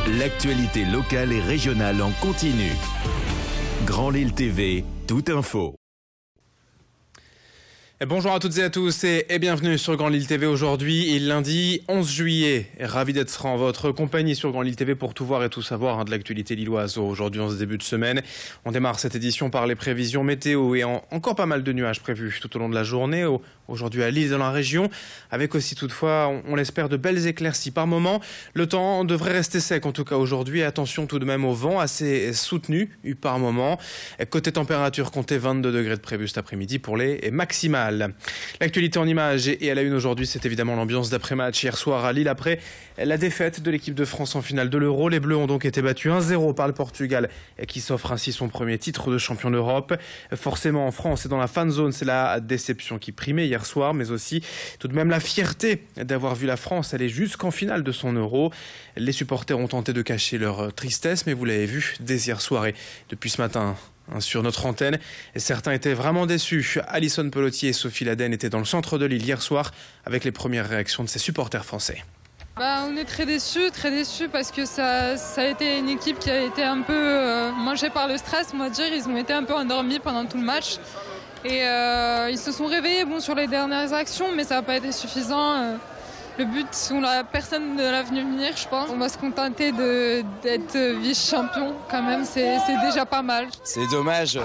L'actualité locale et régionale en continu. Grand Lille TV, toute info. Bonjour à toutes et à tous et bienvenue sur Grand Lille TV. Aujourd'hui, lundi 11 juillet. Ravi d'être en votre compagnie sur Grand Lille TV pour tout voir et tout savoir de l'actualité lilloise. Aujourd'hui, en ce début de semaine, on démarre cette édition par les prévisions météo et encore pas mal de nuages prévus tout au long de la journée. Aujourd'hui à Lille dans la région, avec aussi toutefois, on l'espère, de belles éclaircies par moment. Le temps devrait rester sec en tout cas aujourd'hui. Attention tout de même au vent assez soutenu par moment. Côté température, comptez 22 degrés de prévu cet après-midi pour les maximales. L'actualité en images et à la une aujourd'hui, c'est évidemment l'ambiance d'après-match hier soir à Lille après la défaite de l'équipe de France en finale de l'Euro. Les Bleus ont donc été battus 1-0 par le Portugal qui s'offre ainsi son premier titre de champion d'Europe. Forcément en France et dans la fan zone, c'est la déception qui primait hier soir, mais aussi tout de même la fierté d'avoir vu la France aller jusqu'en finale de son Euro. Les supporters ont tenté de cacher leur tristesse, mais vous l'avez vu dès hier soir et depuis ce matin sur notre antenne, certains étaient vraiment déçus. Alison Pelotier et Sophie Laden étaient dans le centre de Lille hier soir avec les premières réactions de ses supporters français. On est très déçus parce que ça a été une équipe qui a été un peu mangée par le stress, on va dire. Ils ont été un peu endormis pendant tout le match et ils se sont réveillés sur les dernières actions, mais ça n'a pas été suffisant. Le but, personne ne l'a vu venir, je pense. On va se contenter d'être vice-champion quand même, c'est déjà pas mal. C'est dommage,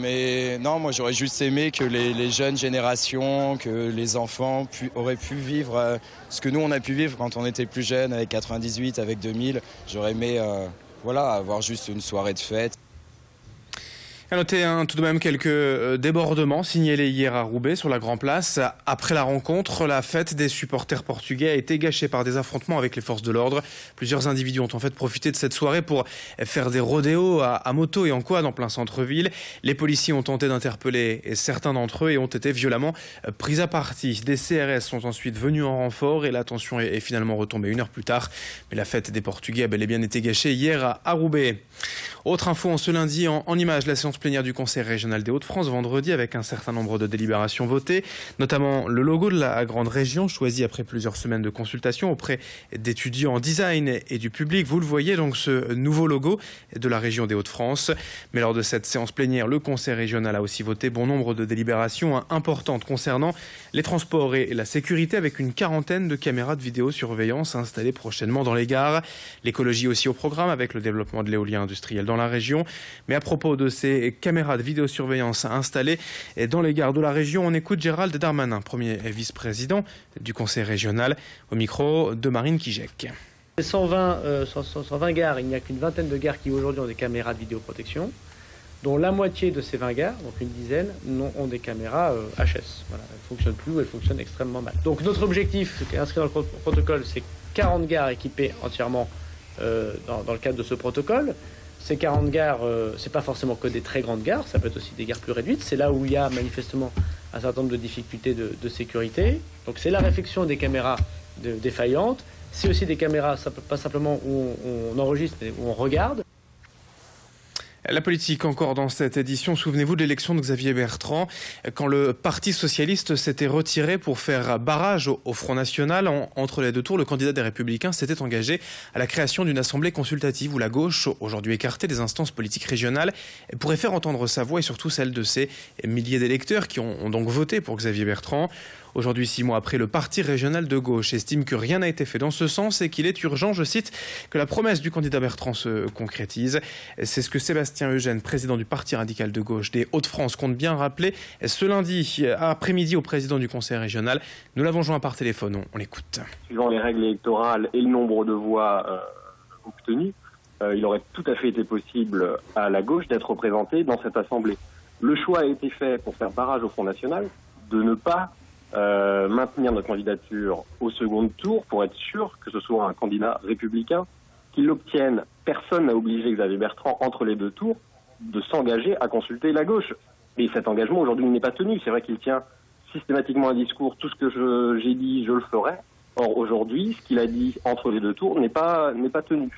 mais non, moi j'aurais juste aimé que les jeunes générations, que les enfants auraient pu vivre ce que nous on a pu vivre quand on était plus jeunes, avec 98, avec 2000. J'aurais aimé avoir juste une soirée de fête. À noter tout de même quelques débordements signalés hier à Roubaix sur la Grand Place. Après la rencontre, la fête des supporters portugais a été gâchée par des affrontements avec les forces de l'ordre. Plusieurs individus ont en fait profité de cette soirée pour faire des rodéos à moto et en quad en plein centre-ville. Les policiers ont tenté d'interpeller certains d'entre eux et ont été violemment pris à partie. Des CRS sont ensuite venus en renfort et la tension est finalement retombée une heure plus tard. Mais la fête des Portugais a bel et bien été gâchée hier à Roubaix. Autre info en ce lundi en images, la séance plénière du Conseil régional des Hauts-de-France vendredi avec un certain nombre de délibérations votées, notamment le logo de la grande région choisi après plusieurs semaines de consultation auprès d'étudiants en design et du public. Vous le voyez donc ce nouveau logo de la région des Hauts-de-France. Mais lors de cette séance plénière, le Conseil régional a aussi voté bon nombre de délibérations importantes concernant les transports et la sécurité avec une quarantaine de caméras de vidéosurveillance installées prochainement dans les gares. L'écologie aussi au programme avec le développement de l'éolien industriel dans la région. Mais à propos de ces caméras de vidéosurveillance installées dans les gares de la région, on écoute Gérald Darmanin, premier vice-président du Conseil régional, au micro de Marine Kijek. 120 gares, il n'y a qu'une vingtaine de gares qui aujourd'hui ont des caméras de vidéoprotection, dont la moitié de ces 20 gares, donc une dizaine, ont des caméras HS. Voilà, elles ne fonctionnent plus ou elles fonctionnent extrêmement mal. Donc notre objectif, qui est inscrit dans le protocole, c'est 40 gares équipées entièrement dans le cadre de ce protocole. Ces 40 gares, c'est pas forcément que des très grandes gares, ça peut être aussi des gares plus réduites. C'est là où il y a manifestement un certain nombre de difficultés de sécurité. Donc c'est la réfection des caméras défaillantes. C'est aussi des caméras, pas simplement où on enregistre, mais où on regarde. La politique encore dans cette édition. Souvenez-vous de l'élection de Xavier Bertrand, quand le Parti socialiste s'était retiré pour faire barrage au Front National. Entre les deux tours, le candidat des Républicains s'était engagé à la création d'une assemblée consultative où la gauche, aujourd'hui écartée des instances politiques régionales, pourrait faire entendre sa voix et surtout celle de ces milliers d'électeurs qui ont donc voté pour Xavier Bertrand. Aujourd'hui, 6 mois après, le parti régional de gauche estime que rien n'a été fait dans ce sens et qu'il est urgent, je cite, que la promesse du candidat Bertrand se concrétise. C'est ce que Sébastien Eugène, président du parti radical de gauche des Hauts-de-France, compte bien rappeler ce lundi après-midi au président du conseil régional. Nous l'avons joint par téléphone, on l'écoute. Suivant les règles électorales et le nombre de voix obtenues, il aurait tout à fait été possible à la gauche d'être représentée dans cette assemblée. Le choix a été fait pour faire barrage au Front National de ne pas maintenir notre candidature au second tour pour être sûr que ce soit un candidat républicain qui l'obtienne. Personne n'a obligé Xavier Bertrand entre les deux tours de s'engager à consulter la gauche. Et cet engagement aujourd'hui n'est pas tenu. C'est vrai qu'il tient systématiquement un discours, tout ce que j'ai dit, je le ferai. Or aujourd'hui, ce qu'il a dit entre les deux tours n'est pas tenu.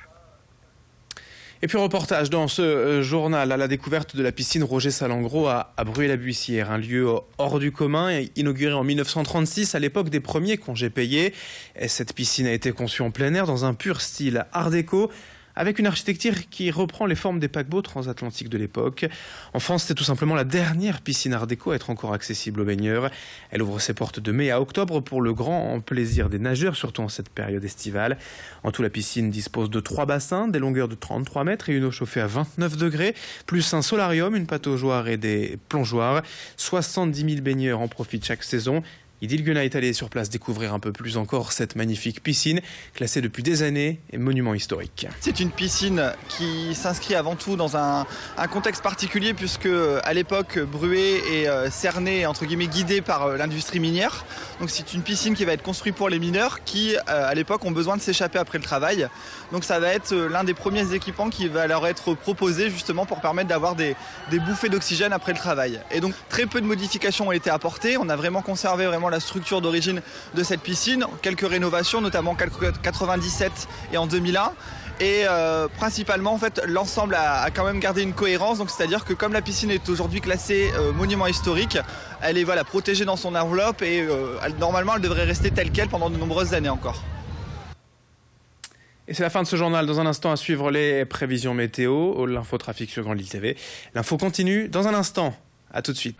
Et puis reportage dans ce journal à la découverte de la piscine Roger Salengro à Bruay-la-Buissière, un lieu hors du commun, inauguré en 1936 à l'époque des premiers congés payés. Et cette piscine a été conçue en plein air dans un pur style art déco, avec une architecture qui reprend les formes des paquebots transatlantiques de l'époque. En France, c'était tout simplement la dernière piscine art déco à être encore accessible aux baigneurs. Elle ouvre ses portes de mai à octobre pour le grand plaisir des nageurs, surtout en cette période estivale. En tout, la piscine dispose de 3 bassins, des longueurs de 33 mètres et une eau chauffée à 29 degrés, plus un solarium, une pataugeoire et des plongeoires. 70 000 baigneurs en profitent chaque saison. Idil Guena est allé sur place découvrir un peu plus encore cette magnifique piscine, classée depuis des années et monument historique. C'est une piscine qui s'inscrit avant tout dans un contexte particulier puisque à l'époque Bruay est cerné, entre guillemets guidé par l'industrie minière. Donc c'est une piscine qui va être construite pour les mineurs qui à l'époque ont besoin de s'échapper après le travail. Donc ça va être l'un des premiers équipements qui va leur être proposé justement pour permettre d'avoir des bouffées d'oxygène après le travail. Et donc très peu de modifications ont été apportées. On a vraiment conservé la structure d'origine de cette piscine, quelques rénovations notamment en 1997 et en 2001 et principalement en fait l'ensemble a quand même gardé une cohérence, donc c'est-à-dire que comme la piscine est aujourd'hui classée monument historique, elle est protégée dans son enveloppe et normalement elle devrait rester telle quelle pendant de nombreuses années encore. Et c'est la fin de ce journal. Dans un instant, à suivre les prévisions météo, l'infotrafic sur Grand Lille TV. L'info continue dans un instant. À tout de suite.